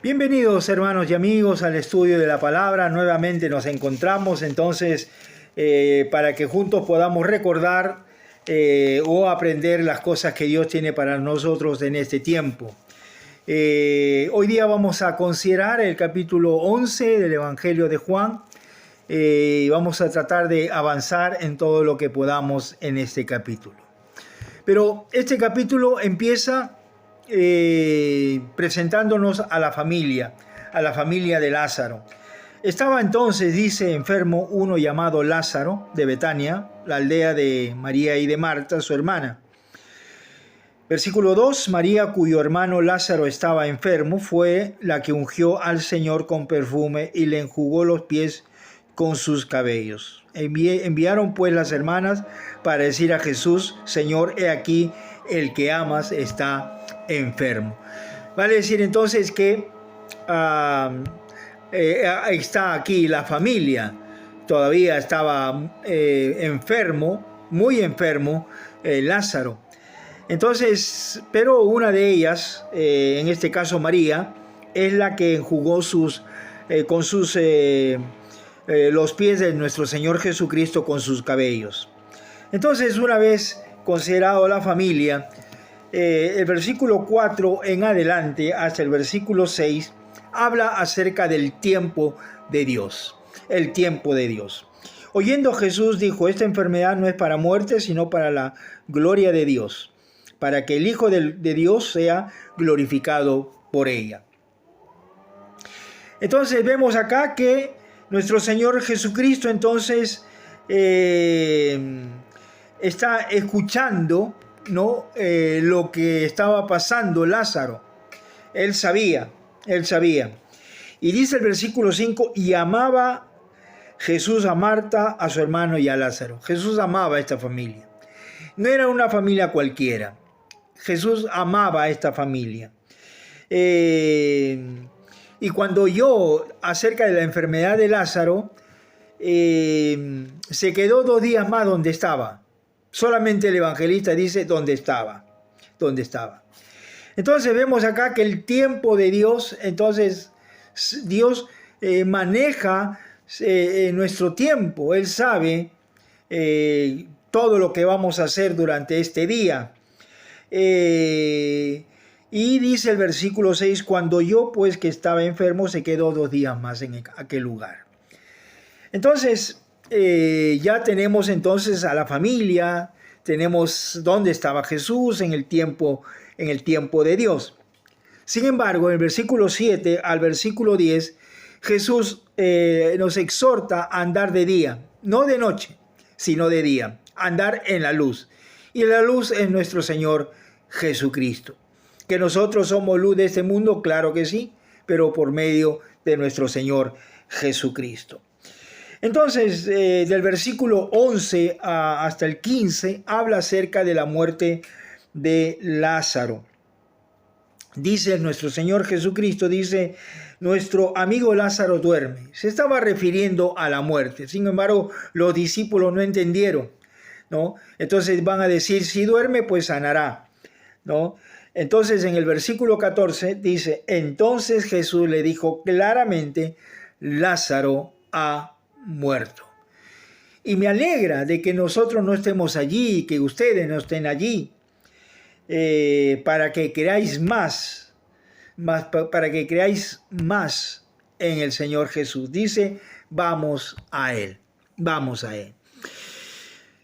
Bienvenidos hermanos y amigos al estudio de la palabra. Nuevamente nos encontramos entonces para que juntos podamos recordar o aprender las cosas que Dios tiene para nosotros en este tiempo. Hoy día vamos a considerar el capítulo 11 del Evangelio de Juan y vamos a tratar de avanzar en todo lo que podamos en este capítulo. Pero este capítulo empieza presentándonos a la familia de Lázaro. Estaba entonces, dice, enfermo uno llamado Lázaro de Betania, la aldea de María y de Marta, su hermana. Versículo 2, María, cuyo hermano Lázaro estaba enfermo, fue la que ungió al Señor con perfume y le enjugó los pies con sus cabellos. Enviaron pues las hermanas para decir a Jesús: Señor, he aquí, el que amas está enfermo. Vale decir entonces que está aquí la familia. Todavía estaba enfermo, muy enfermo, Lázaro. Entonces, pero una de ellas, en este caso María, es la que enjugó los pies de nuestro Señor Jesucristo con sus cabellos. Entonces, una vez considerado la familia, el versículo 4 en adelante hasta el versículo 6 habla acerca del tiempo de Dios, el tiempo de Dios. Oyendo Jesús dijo: esta enfermedad no es para muerte, sino para la gloria de Dios, para que el Hijo de Dios sea glorificado por ella. Entonces vemos acá que nuestro Señor Jesucristo entonces está escuchando, ¿no? Lo que estaba pasando Lázaro. Él sabía. Y dice el versículo 5, y amaba Jesús a Marta, a su hermano y a Lázaro. Jesús amaba a esta familia. No era una familia cualquiera. Jesús amaba a esta familia. Y cuando oyó acerca de la enfermedad de Lázaro, se quedó 2 días más donde estaba. Solamente el evangelista dice dónde estaba. Entonces vemos acá que el tiempo de Dios, entonces Dios maneja nuestro tiempo. Él sabe todo lo que vamos a hacer durante este día. Y dice el versículo 6, cuando yo pues que estaba enfermo, se quedó 2 días más en aquel lugar. Entonces ya tenemos entonces a la familia, tenemos dónde estaba Jesús en el tiempo de Dios. Sin embargo, en el versículo 7 al versículo 10, Jesús nos exhorta a andar de día, no de noche, sino de día, andar en la luz. Y la luz es nuestro Señor Jesucristo. ¿Que nosotros somos luz de este mundo? Claro que sí, pero por medio de nuestro Señor Jesucristo. Entonces, del versículo 11 hasta el 15, habla acerca de la muerte de Lázaro. Dice nuestro Señor Jesucristo, dice, nuestro amigo Lázaro duerme. Se estaba refiriendo a la muerte. Sin embargo, los discípulos no entendieron, ¿no? Entonces van a decir, si duerme, pues sanará, ¿no? Entonces en el versículo 14 dice, entonces Jesús le dijo claramente, Lázaro ha muerto. Y me alegra de que nosotros no estemos allí, que ustedes no estén allí, para que creáis más en el Señor Jesús. Dice, vamos a Él.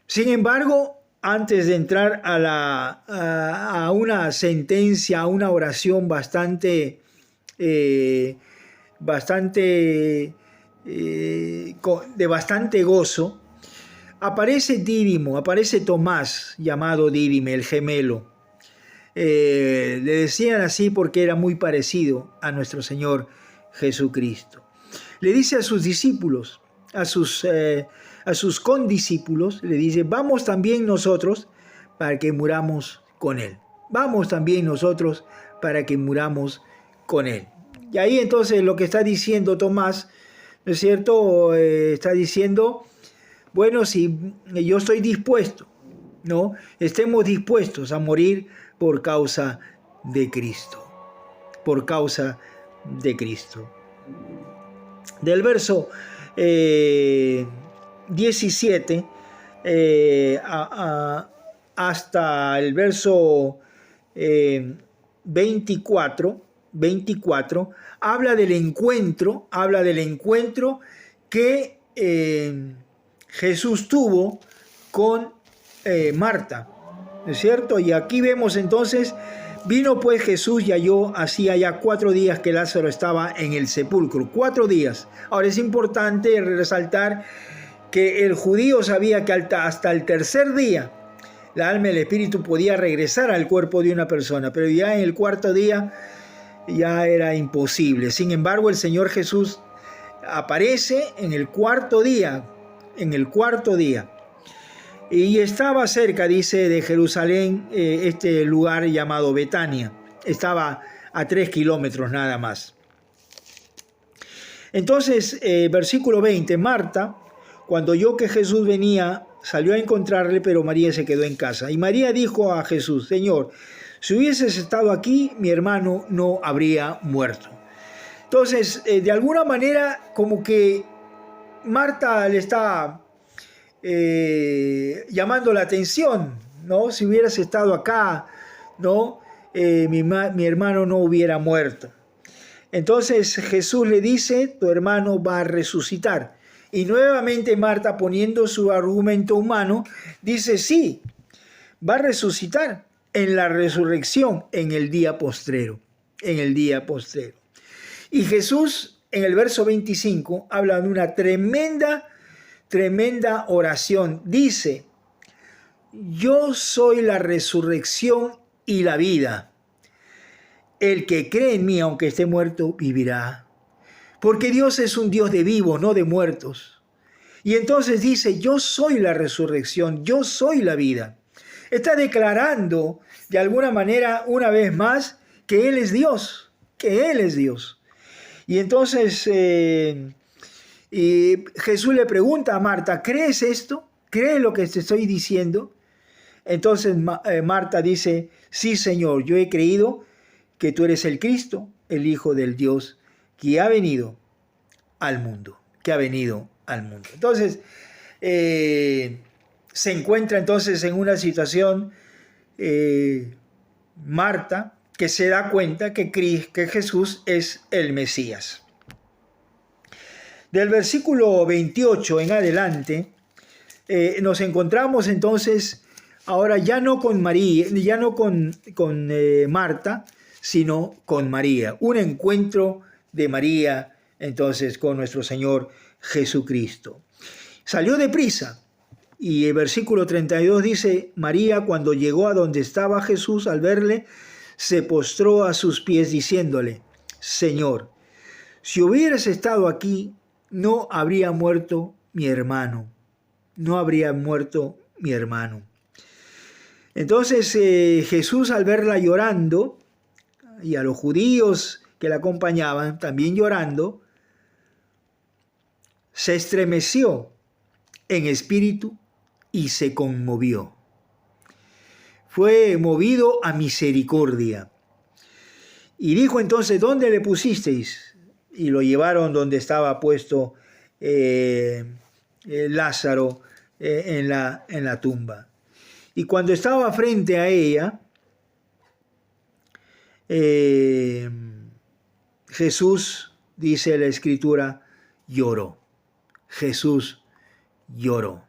Sin embargo, antes de entrar a una sentencia, a una oración de bastante gozo, aparece Tomás, llamado Dídime, el gemelo. Le decían así porque era muy parecido a nuestro Señor Jesucristo. Le dice a sus discípulos, a sus condiscípulos, le dice, vamos también nosotros para que muramos con Él. Vamos también nosotros para que muramos con Él. Y ahí entonces lo que está diciendo Tomás, ¿no es cierto? Está diciendo, bueno, si yo estoy dispuesto, ¿no? Estemos dispuestos a morir por causa de Cristo. Por causa de Cristo. Del verso 17 hasta el verso 24, habla del encuentro que Jesús tuvo con Marta, ¿no es cierto? Y aquí vemos entonces: vino pues Jesús y halló hacía ya 4 días que Lázaro estaba en el sepulcro. 4 días. Ahora es importante resaltar que el judío sabía que hasta el tercer día la alma y el espíritu podía regresar al cuerpo de una persona, pero ya en el 4.º día ya era imposible. Sin embargo, el Señor Jesús aparece en el 4.º día. Y estaba cerca, dice, de Jerusalén, este lugar llamado Betania. Estaba a 3 kilómetros nada más. Entonces, versículo 20, Marta, cuando oyó que Jesús venía, salió a encontrarle, pero María se quedó en casa. Y María dijo a Jesús: Señor, si hubieses estado aquí, mi hermano no habría muerto. Entonces, de alguna manera, como que Marta le está llamando la atención, ¿no? Si hubieras estado acá, ¿no? Mi hermano no hubiera muerto. Entonces Jesús le dice: tu hermano va a resucitar. Y nuevamente Marta, poniendo su argumento humano, dice: sí, va a resucitar en la resurrección, en el día postrero. Y Jesús, en el verso 25, habla de una tremenda oración. Dice: yo soy la resurrección y la vida. El que cree en mí, aunque esté muerto, vivirá. Porque Dios es un Dios de vivos, no de muertos. Y entonces dice: yo soy la resurrección, yo soy la vida. Está declarando de alguna manera una vez más que Él es Dios, Y entonces Jesús le pregunta a Marta: ¿crees esto? ¿Crees lo que te estoy diciendo? Entonces Marta dice: sí, Señor, yo he creído que tú eres el Cristo, el Hijo del Dios, que ha venido al mundo. Entonces, se encuentra entonces en una situación Marta, que se da cuenta que Jesús es el Mesías. Del versículo 28 en adelante, nos encontramos entonces ahora ya no con María, ya no con Marta, sino con María. Un encuentro de María entonces con nuestro Señor Jesucristo. Salió deprisa, y el versículo 32 dice: María, cuando llegó a donde estaba Jesús, al verle, se postró a sus pies diciéndole: Señor, si hubieras estado aquí, no habría muerto mi hermano. Entonces Jesús, al verla llorando, y a los judíos que la acompañaban también llorando, se estremeció en espíritu y se conmovió. Fue movido a misericordia. Y dijo entonces: ¿dónde le pusisteis? Y lo llevaron donde estaba puesto Lázaro, en la tumba. Y cuando estaba frente a ella, Jesús, dice la Escritura, lloró. Jesús lloró.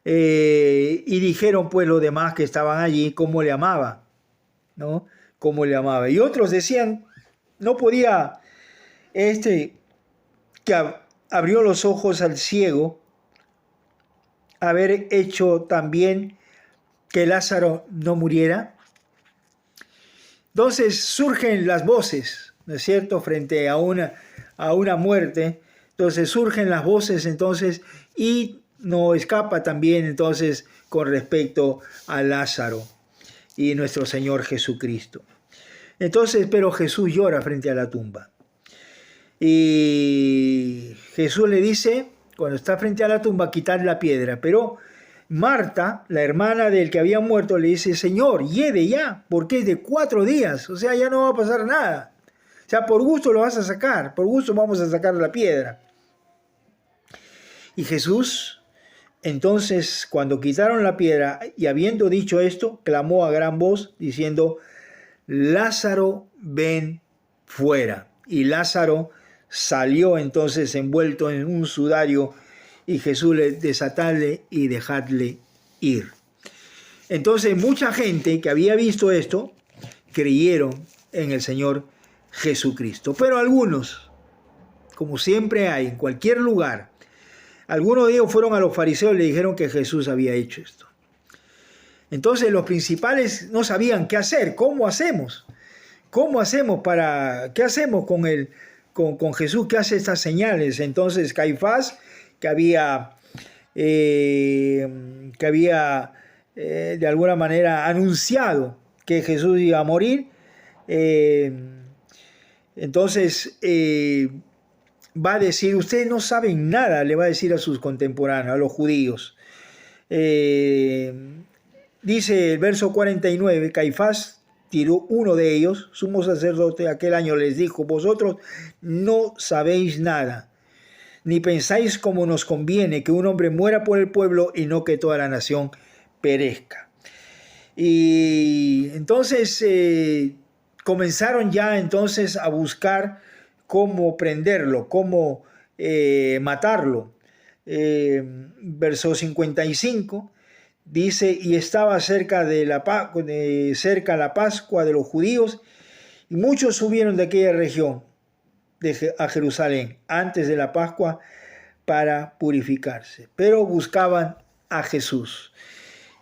Y dijeron pues los demás que estaban allí cómo le amaba, ¿no? Cómo le amaba. Y otros decían: no podía que abrió los ojos al ciego haber hecho también que Lázaro no muriera. Entonces surgen las voces, ¿no es cierto?, frente a una muerte. Entonces surgen las voces entonces, y no escapa también entonces con respecto a Lázaro y nuestro Señor Jesucristo. Entonces, pero Jesús llora frente a la tumba. Y Jesús le dice, cuando está frente a la tumba, quitar la piedra. Pero Marta, la hermana del que había muerto, le dice: Señor, lleve ya, porque es de 4 días, o sea, ya no va a pasar nada. O sea, por gusto lo vas a sacar, por gusto vamos a sacar la piedra. Y Jesús, entonces, cuando quitaron la piedra y habiendo dicho esto, clamó a gran voz diciendo, Lázaro, ven fuera. Y Lázaro salió entonces envuelto en un sudario y Jesús le desatadle y dejadle ir. Entonces mucha gente que había visto esto creyeron en el Señor Jesucristo. Pero algunos, como siempre hay en cualquier lugar, algunos de ellos fueron a los fariseos y le dijeron que Jesús había hecho esto. Entonces los principales no sabían qué hacer. ¿Cómo hacemos? ¿Cómo hacemos qué hacemos con Jesús que hace estas señales? Entonces Caifás, que había de alguna manera anunciado que Jesús iba a morir, entonces va a decir, ustedes no saben nada, le va a decir a sus contemporáneos, a los judíos. Dice el verso 49, Caifás tiró uno de ellos, sumo sacerdote, aquel año les dijo, vosotros no sabéis nada, ni pensáis como nos conviene que un hombre muera por el pueblo y no que toda la nación perezca. Y entonces comenzaron ya entonces a buscar cómo prenderlo, cómo matarlo. Verso 55 dice, y estaba cerca la Pascua de los judíos, y muchos subieron de aquella región a Jerusalén antes de la Pascua para purificarse, pero buscaban a Jesús.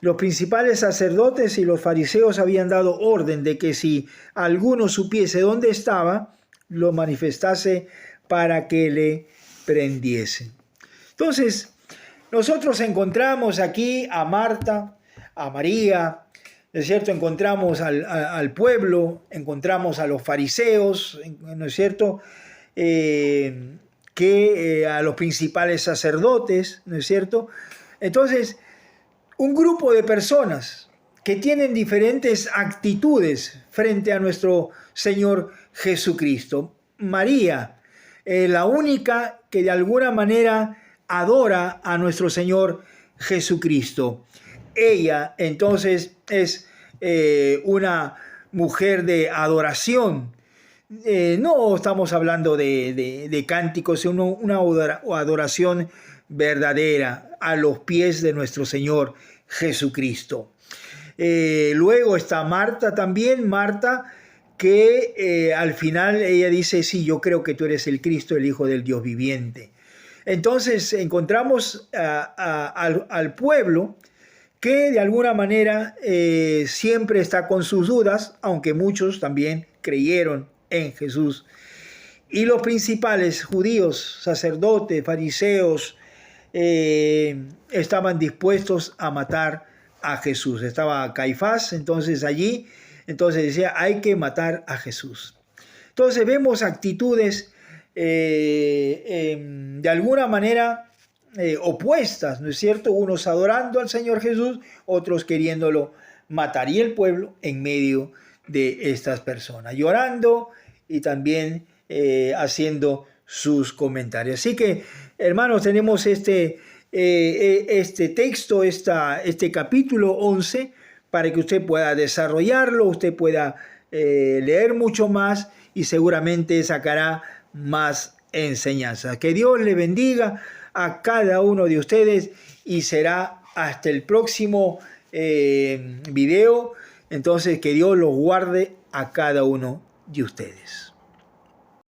Los principales sacerdotes y los fariseos habían dado orden de que si alguno supiese dónde estaba, lo manifestase para que le prendiesen. Entonces, nosotros encontramos aquí a Marta, a María, ¿no es cierto? Encontramos al pueblo, encontramos a los fariseos, ¿no es cierto? A los principales sacerdotes, ¿no es cierto? Entonces, un grupo de personas que tienen diferentes actitudes frente a nuestro Señor Jesucristo. María, la única que de alguna manera adora a nuestro Señor Jesucristo. Ella entonces es una mujer de adoración. No estamos hablando de cánticos, sino una adoración verdadera a los pies de nuestro Señor Jesucristo. Luego está Marta también, Marta, que al final ella dice, sí, yo creo que tú eres el Cristo, el Hijo del Dios viviente. Entonces encontramos al pueblo que de alguna manera siempre está con sus dudas, aunque muchos también creyeron en Jesús. Y los principales judíos, sacerdotes, fariseos, estaban dispuestos a matar a Jesús. Estaba Caifás, entonces allí, entonces decía, hay que matar a Jesús. Entonces vemos actitudes de alguna manera opuestas, ¿no es cierto? Unos adorando al Señor Jesús, otros queriéndolo matar. Y el pueblo en medio de estas personas, llorando y también haciendo sus comentarios. Así que, hermanos, tenemos este texto, este capítulo 11, para que usted pueda desarrollarlo, usted pueda leer mucho más y seguramente sacará más enseñanzas. Que Dios le bendiga a cada uno de ustedes y será hasta el próximo video. Entonces, que Dios los guarde a cada uno de ustedes.